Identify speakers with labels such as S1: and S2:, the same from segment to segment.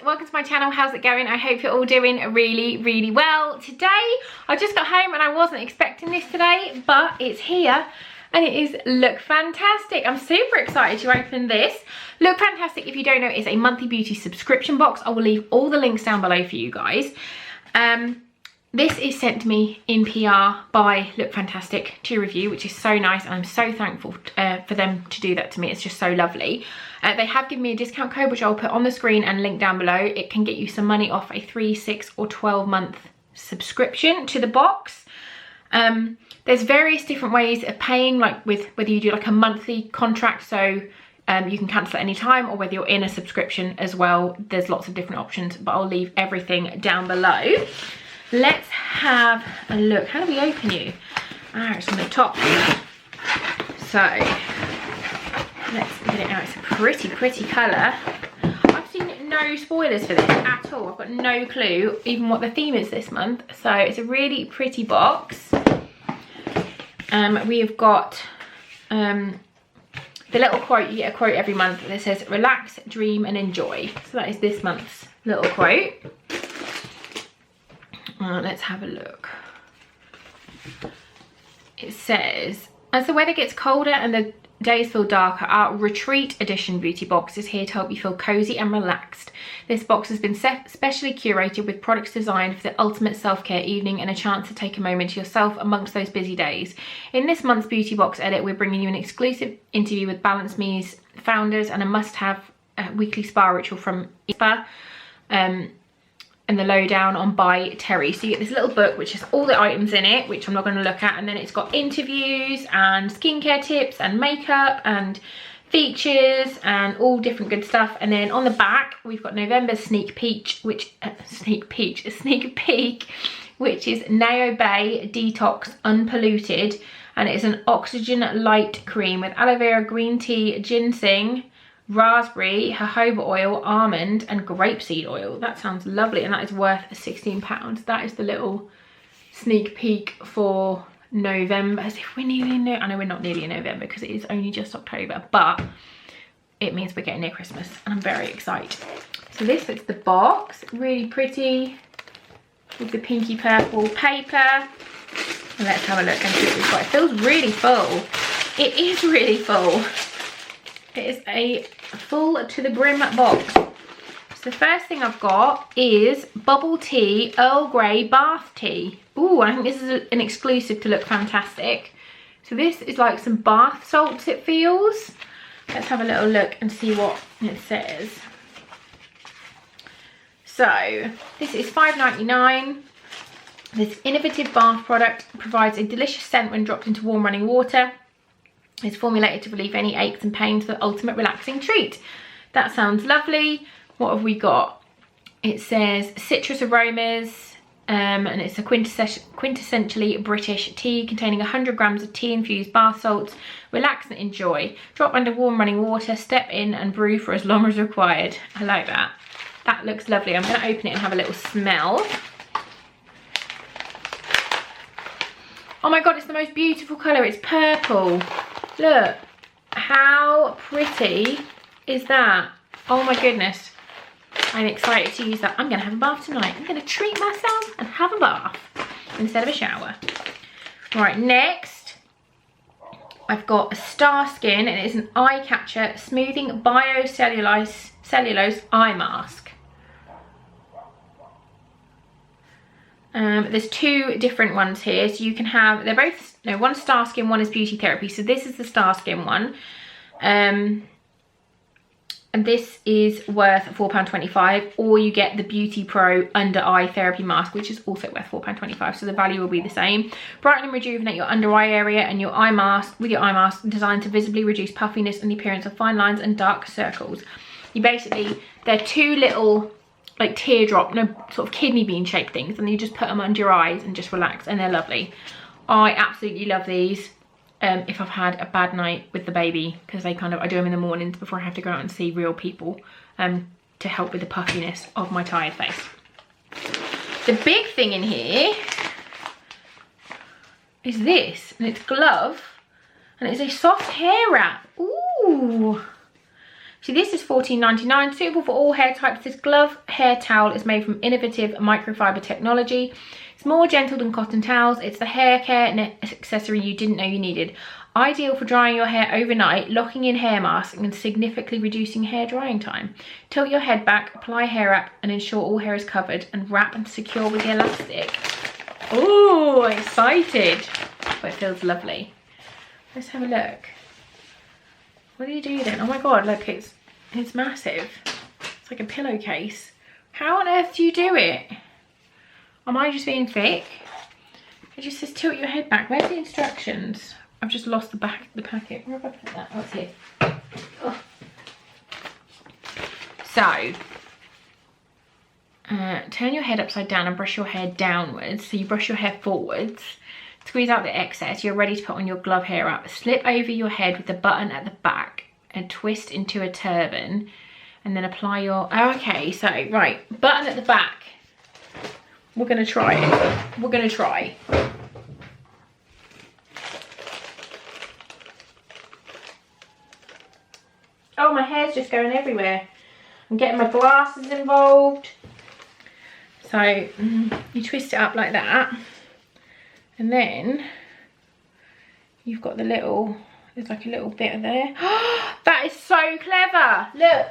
S1: welcome to my channel. How's it going? I hope you're all doing really well. Today I just got home and I wasn't expecting this today, but it's here and it is Lookfantastic. I'm super excited to open this. Lookfantastic, if you don't know, is a monthly beauty subscription box. I will leave all the links down below for you guys. This is sent to me in PR by Lookfantastic to review, which is so nice, and I'm so thankful for them to do that to me. It's just so lovely. They have given me a discount code, which I'll put on the screen and link down below. It can get you some money off a 3, 6 or 12 month subscription to the box. There's various different ways of paying, like with whether you do like a monthly contract, so you can cancel at any time, or whether you're in a subscription as well. There's lots of different options, but I'll leave everything down below. Let's have a look. How do we open you? Ah, it's on the top. So let's get it out. It's a pretty colour. I've seen no spoilers for this at all. I've got no clue even what the theme is this month. So it's a really pretty box. We have got the little quote. You get a quote every month that says relax, dream and enjoy. So that is this month's little quote. Let's have a look. It says, as the weather gets colder and the days feel darker, our retreat edition beauty box is here to help you feel cozy and relaxed. This box has been specially curated with products designed for the ultimate self-care evening and a chance to take a moment to yourself amongst those busy days. In this month's beauty box edit, we're bringing you an exclusive interview with Balance Me's founders and a must-have weekly spa ritual from Spazz. And the lowdown on By Terry. So you get this little book which has all the items in it, which I'm not going to look at, and then it's got interviews and skincare tips and makeup and features and all different good stuff. And then on the back we've got November's sneak peek, which is Nao Bay Detox Unpolluted, and it's an oxygen light cream with aloe vera, green tea, ginseng, raspberry, jojoba oil, almond and grapeseed oil. That sounds lovely, and that is worth £16. That is the little sneak peek for November, as if we're nearly in I know we're not nearly in November because it is only just October, but it means we're getting near Christmas and I'm very excited. So this is the box, really pretty with the pinky purple paper. And let's have a look and see what we've got. It feels really full. It is really full. It is a full to the brim box. So the first thing I've got is bubble tea Earl Grey bath tea. Ooh, I think this is an exclusive to Lookfantastic. So this is like some bath salts, it feels. Let's have a little look and see what it says. So this is £5.99. This innovative bath product provides a delicious scent when dropped into warm running water. It's formulated to relieve any aches and pains for the ultimate relaxing treat. That sounds lovely. What have we got? It says citrus aromas, and it's a quintessentially British tea containing 100 grams of tea infused bath salts. Relax and enjoy. Drop under warm running water, step in and brew for as long as required. I like that. That looks lovely. I'm going to open it and have a little smell. Oh my god, it's the most beautiful colour. It's purple. Look, how pretty is that? Oh my goodness. I'm excited to use that. I'm going to have a bath tonight. I'm going to treat myself and have a bath instead of a shower. Right, next I've got a Star Skin, and it is an eye catcher smoothing cellulose eye mask. There's two different ones here, so you can have, they're both, no, one's Star Skin, one is Beauty Therapy. So this is the Star Skin one, and this is worth £4.25, or you get the Beauty Pro Under Eye Therapy Mask, which is also worth £4.25, so the value will be the same. Brighten and rejuvenate your under eye area and your eye mask with your eye mask, designed to visibly reduce puffiness and the appearance of fine lines and dark circles. You basically, they're two little like teardrop, no, sort of kidney bean shaped things, and you just put them under your eyes and just relax, and they're lovely. I absolutely love these if I've had a bad night with the baby, because I do them in the mornings before I have to go out and see real people, to help with the puffiness of my tired face. The big thing in here is this, and it's glove, and it's a soft hair wrap. Ooh, So this is $14.99, suitable for all hair types. This glove hair towel is made from innovative microfiber technology. It's more gentle than cotton towels. It's the hair care and accessory you didn't know you needed. Ideal for drying your hair overnight, locking in hair masks and significantly reducing hair drying time. Tilt your head back, apply hair wrap and ensure all hair is covered, and wrap and secure with the elastic. Oh, excited. But it feels lovely. Let's have a look. What do you do then? Oh my god, look, it's massive. It's like a pillowcase. How on earth do you do it? Am I just being thick? It just says tilt your head back. Where's the instructions? I've just lost the packet. Where have I put that? Oh, it's here. Oh. So, turn your head upside down and brush your hair downwards. So you brush your hair forwards. Squeeze out the excess. You're ready to put on your glove hair wrap. Slip over your head with the button at the back and twist into a turban. And then apply your... Oh, okay, so, right. Button at the back. We're going to try it. We're going to try. Oh, my hair's just going everywhere. I'm getting my glasses involved. So you twist it up like that. And then you've got the little, there's like a little bit there. That is so clever. Look.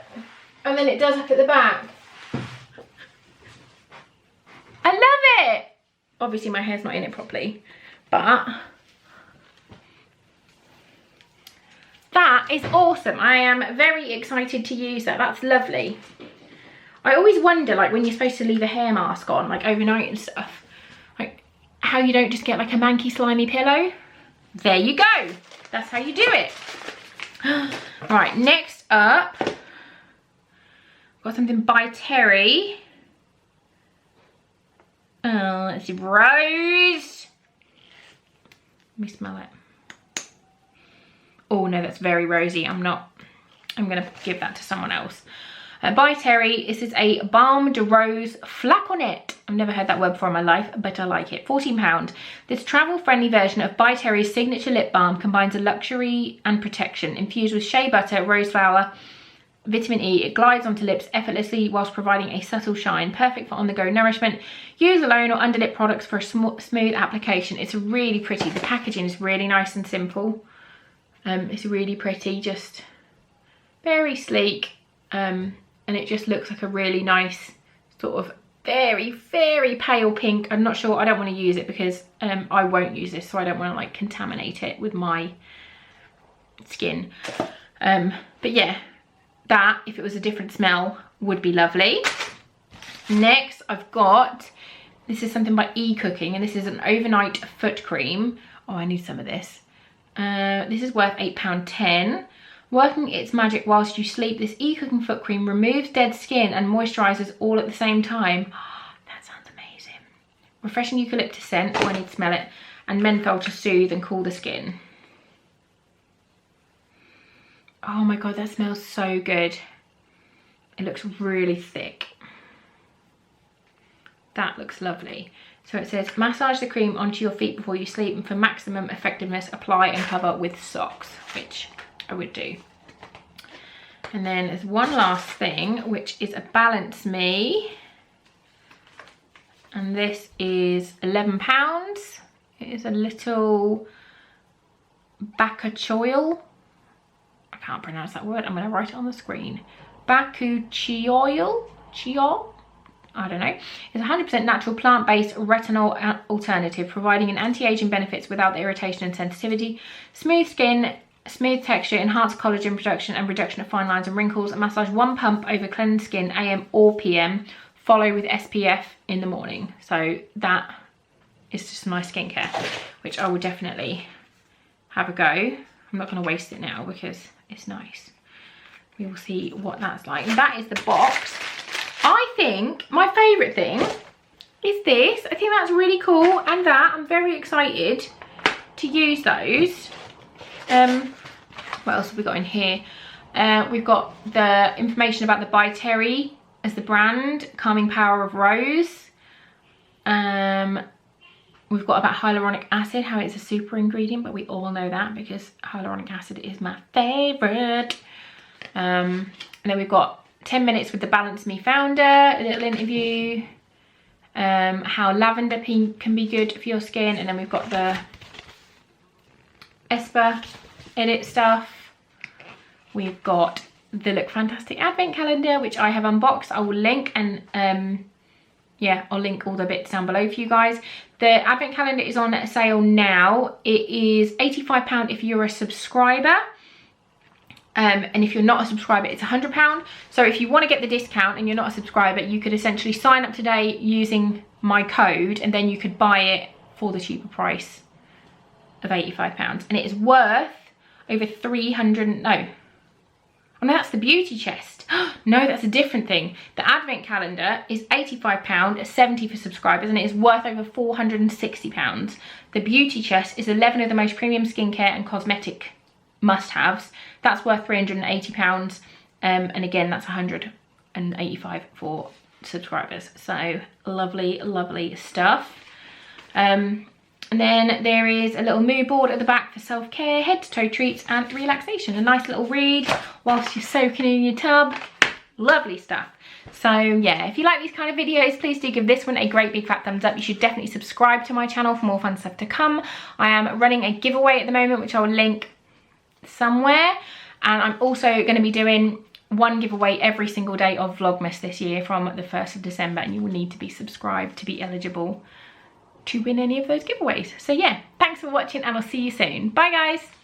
S1: And then it does up at the back. I love it. Obviously my hair's not in it properly, but that is awesome. I am very excited to use that. That's lovely. I always wonder, like, when you're supposed to leave a hair mask on, like overnight and stuff, like how you don't just get like a manky slimy pillow. There you go. That's how you do it. Right, next up, got something by Terry. Let's see, rose. Let me smell it. Oh no, that's very rosy. I'm gonna give that to someone else. By Terry, this is a Balm de Rose Flaconnette. I've never heard that word before in my life, but I like it. £14. This travel-friendly version of By Terry's signature lip balm combines a luxury and protection. Infused with shea butter, rose flower, vitamin E, it glides onto lips effortlessly whilst providing a subtle shine. Perfect for on-the-go nourishment. Use alone or under lip products for a smooth application. It's really pretty. The packaging is really nice and simple. It's really pretty, just very sleek. And it just looks like a really nice sort of very, very pale pink. I'm not sure, I don't want to use it because I won't use this, so I don't want to like contaminate it with my skin. But yeah, that, if it was a different smell, would be lovely. Next, I've got, this is something by E-Cooking, and this is an overnight foot cream. Oh, I need some of this. This is worth £8.10. Working its magic whilst you sleep, this E-Cooking foot cream removes dead skin and moisturizes all at the same time. Oh, that sounds amazing. Refreshing eucalyptus scent, oh, I need to smell it, and menthol to soothe and cool the skin. Oh my god, that smells so good. It looks really thick. That looks lovely. So it says, massage the cream onto your feet before you sleep, and for maximum effectiveness, apply and cover with socks, which I would do. And then there's one last thing, which is a Balance Me. And this is £11. It is a little bakuchiol. I can't pronounce that word. I'm going to write it on the screen. Bakuchiol? Chiol? I don't know. It's 100% natural plant-based retinol alternative, providing an anti-aging benefits without the irritation and sensitivity. Smooth skin, smooth texture, enhanced collagen production and reduction of fine lines and wrinkles. Massage one pump over cleansed skin, AM or PM. Follow with SPF in the morning. So that is just nice skincare, which I will definitely have a go. I'm not going to waste it now because it's nice. We will see what that's like. And that is the box. I think my favourite thing is this. I think that's really cool, and that I'm very excited to use those. What else have we got in here? We've got the information about the By Terry as the brand, calming power of rose. We've got about hyaluronic acid, how it's a super ingredient, but we all know that because hyaluronic acid is my favourite. And then we've got 10 minutes with the Balance Me founder, a little interview, how lavender can be good for your skin, and then we've got the Esper edit stuff. We've got the Lookfantastic advent calendar, which I have unboxed. I will link, and yeah, I'll link all the bits down below for you guys. The advent calendar is on sale now. It is £85 if you're a subscriber. And if you're not a subscriber, it's £100. So if you want to get the discount and you're not a subscriber, you could essentially sign up today using my code, and then you could buy it for the cheaper price of £85. And it is worth over 300, no. Oh no, that's the beauty chest. No, that's a different thing. The advent calendar is £85, 70 for subscribers, and it is worth over £460. The beauty chest is 11 of the most premium skincare and cosmetic must-haves. That's worth £380, and again, that's 185 for subscribers. So lovely, lovely stuff. And then there is a little mood board at the back for self-care, head to toe treats and relaxation. A nice little read whilst you're soaking in your tub. Lovely stuff. So yeah, if you like these kind of videos, please do give this one a great big fat thumbs up. You should definitely subscribe to my channel for more fun stuff to come. I am running a giveaway at the moment, which I will link somewhere, and I'm also going to be doing one giveaway every single day of Vlogmas this year from the 1st of December, and you will need to be subscribed to be eligible to win any of those giveaways. So yeah, thanks for watching, and I'll see you soon. Bye guys.